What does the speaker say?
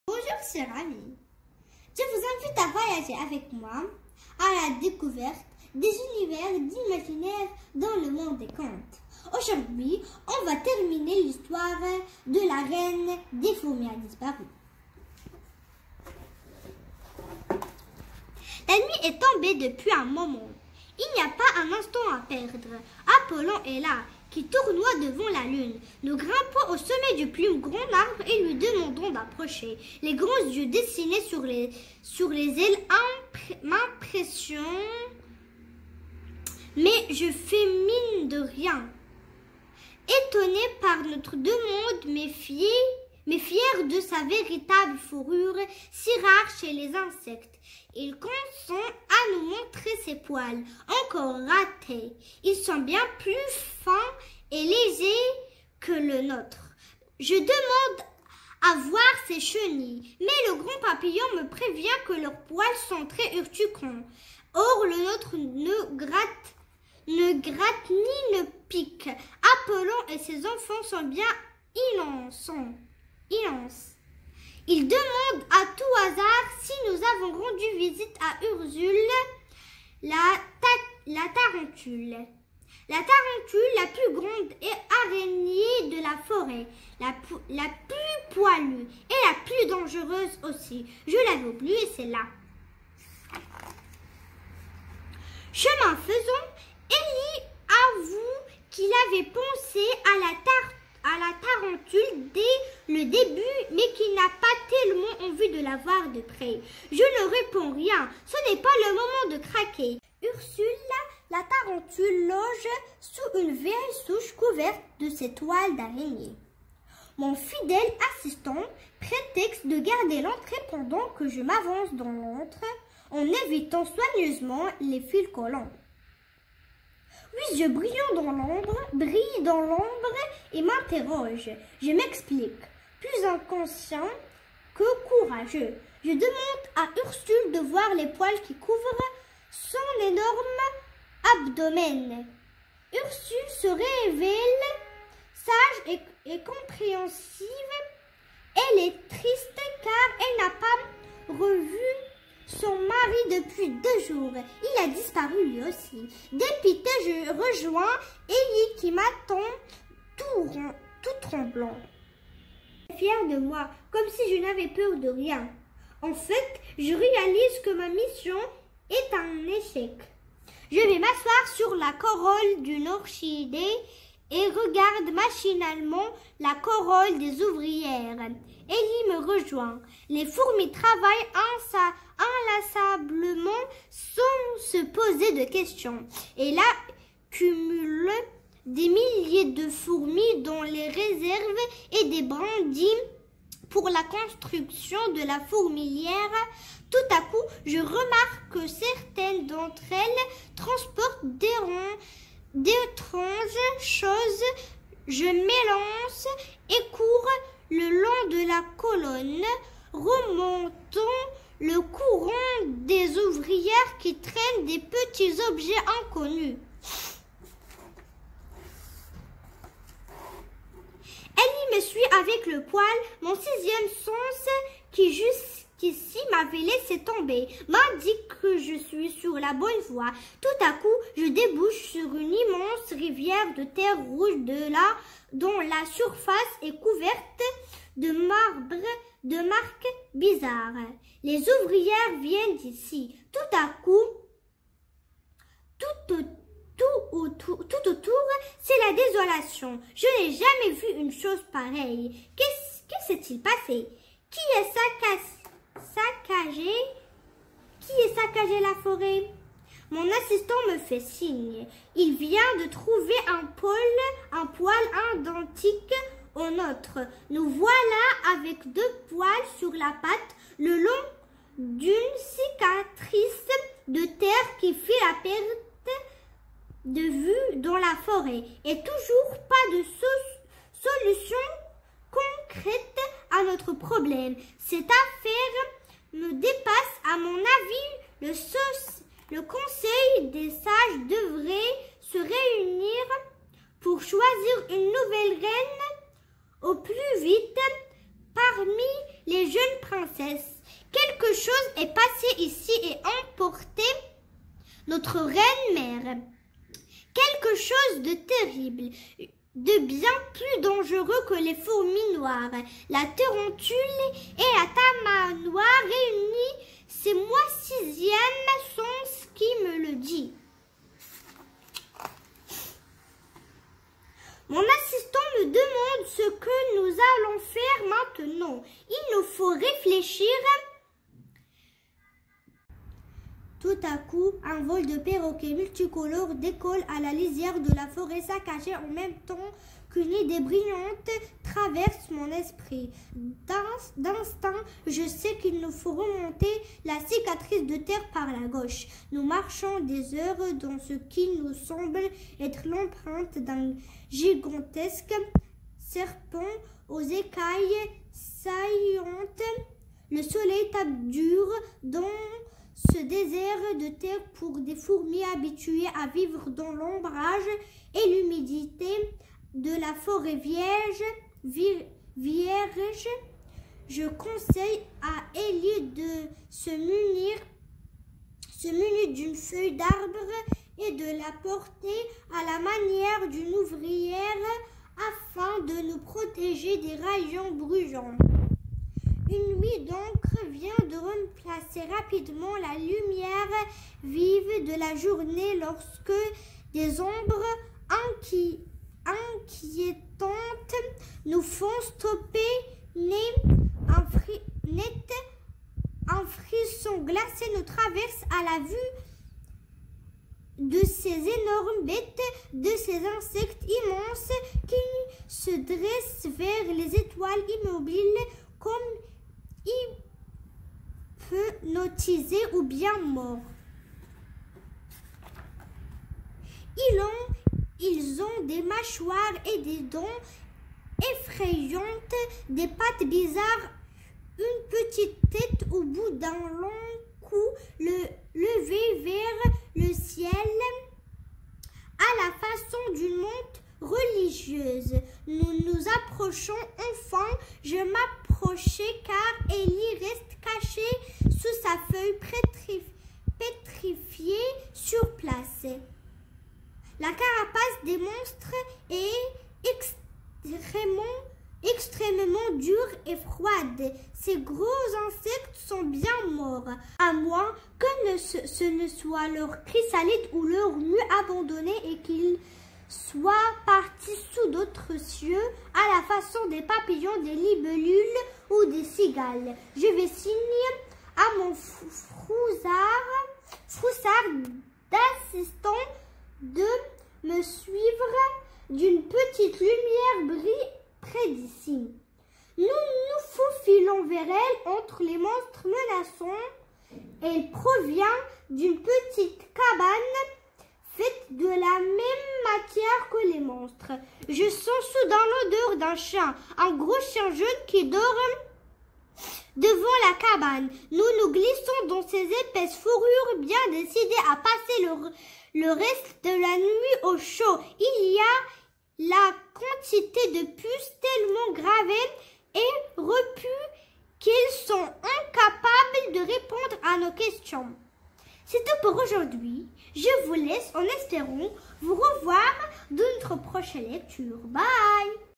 Bonjour chers amis, je vous invite à voyager avec moi à la découverte des univers d'imaginaire dans le monde des contes. Aujourd'hui, on va terminer l'histoire de la reine des fourmis disparues. La nuit est tombée depuis un moment. Il n'y a pas un instant à perdre. Apollon est là, qui tournoie devant la lune. Nous grimpons au sommet du plus grand arbre et lui demandons d'approcher. Les grands yeux dessinés sur les ailes m'impressionnent, mais je fais mine de rien. Étonné par notre demande, mais fier de sa véritable fourrure, si rare chez les insectes. Il consent à nous montrer ses poils, encore ratés. Ils sont bien plus fins et légers que le nôtre. Je demande à voir ses chenilles, mais le grand papillon me prévient que leurs poils sont très urticants. Or, le nôtre ne gratte ni ne pique. Apollon et ses enfants sont bien inonces. Il demande à tout hasard si nous avons rendu visite à Ursule, la tarentule. La tarentule, la plus grande araignée de la forêt, la plus poilue et la plus dangereuse aussi. Je l'avais oubliée, c'est là. Chemin faisant, Élie avoue qu'il avait pensé à la tarentule dès le début, mais qu'il n'a pas tellement envie de la voir de près. Je ne réponds rien, ce n'est pas le moment de craquer. Ursule, la tarentule, loge sous une vieille souche couverte de ses toiles d'araignée. Mon fidèle assistant prétexte de garder l'entrée pendant que je m'avance dans l'antre en évitant soigneusement les fils collants. Huit yeux brillent dans l'ombre et m'interrogent. Je m'explique, plus inconscient que courageux. Je demande à Ursule de voir les poils qui couvrent son énorme abdomen. Ursule se révèle sage et compréhensive. Elle est triste car elle n'a pas revu son mari depuis 2 jours. Il a disparu lui aussi. Dépité, je rejoins Élie qui m'attend tout tremblant. Fière de moi, comme si je n'avais peur de rien. En fait, je réalise que ma mission est un échec. Je vais m'asseoir sur la corolle d'une orchidée et regarde machinalement la corolle des ouvrières. Élie me rejoint. Les fourmis travaillent inlassablement sans se poser de questions. Et là, cumule des milliers de fourmis dans les réserves et des brindilles pour la construction de la fourmilière. Tout à coup, je remarque que certaines d'entre elles transportent d'étranges choses. Je m'élance et cours le long de la colonne, remontant le courant des ouvrières qui traînent des petits objets inconnus. Ellie me suit avec le poil, mon 6e sens qui jusqu'ici m'avait laissé tomber, m'indique que je suis sur la bonne voie. Tout à coup, je débouche sur une immense rivière de terre rouge dont la surface est couverte de marques bizarres. Les ouvrières viennent d'ici. Tout à coup, tout autour, c'est la désolation. Je n'ai jamais vu une chose pareille. Que s'est-il passé? Qui est saccagé la forêt? Mon assistant me fait signe. Il vient de trouver un poil identique au nôtre. Nous voilà avec 2 poils sur la patte, le long d'une cicatrice de terre qui fait la perte de vue dans la forêt. Et toujours pas de solution concrète à notre problème. Cette affaire me dépasse. À mon avis, le conseil des sages devrait se réunir pour choisir une nouvelle reine au plus vite parmi les jeunes princesses. Quelque chose est passé ici et emporté notre reine-mère. Quelque chose de terrible, de bien plus dangereux que les fourmis noires. La tarentule et la tamanoire réunies, c'est moi 6e sens qui me le dit. Mon assistant me demande ce que nous allons faire maintenant. Il nous faut réfléchir. Tout à coup, un vol de perroquets multicolores décolle à la lisière de la forêt saccagée en même temps qu'une idée brillante traverse mon esprit. D'instinct, je sais qu'il nous faut remonter la cicatrice de terre par la gauche. Nous marchons des heures dans ce qui nous semble être l'empreinte d'un gigantesque serpent aux écailles saillantes. Le soleil tape dur dans ce désert de terre pour des fourmis habituées à vivre dans l'ombrage et l'humidité de la forêt vierge. Je conseille à Ellie de se munir d'une feuille d'arbre et de la porter à la manière d'une ouvrière afin de nous protéger des rayons brûlants. Une nuit d'encre vient de remplacer rapidement la lumière vive de la journée lorsque des ombres inquiétantes nous font stopper net. Un frisson glacé nous traverse à la vue de ces énormes bêtes, de ces insectes immenses qui se dressent vers les étoiles immobiles comme hypnotisés ou bien morts. Ils ont des mâchoires et des dents effrayantes, des pattes bizarres, une petite tête au bout d'un long cou levé vers le ciel à la façon d'une montre religieuse. Nous nous approchons enfin. Je m'approchais car Ellie reste cachée sous sa feuille pétrifiée sur place. La carapace des monstres est extrêmement dure et froide. Ces gros insectes sont bien morts, à moins que ce ne soit leur chrysalide ou leur mue abandonnée et qu'ils soient partis sous d'autres cieux à la façon des papillons, des libellules ou des cigales. Je vais signer à mon froussard d'assistant de me suivre. D'une petite lumière brille près d'ici. Nous nous faufilons vers elle entre les monstres menaçants. Elle provient d'une petite cabane faite de la même matière que les monstres. Je sens soudain l'odeur d'un chien, un gros chien jaune qui dort devant la cabane. Nous nous glissons dans ces épaisses fourrures, bien décidés à passer le reste de la nuit au chaud. Il y a la quantité de puces tellement gravées et repues qu'ils sont incapables de répondre à nos questions. C'est tout pour aujourd'hui. Je vous laisse en espérant vous revoir dans notre prochaine lecture. Bye!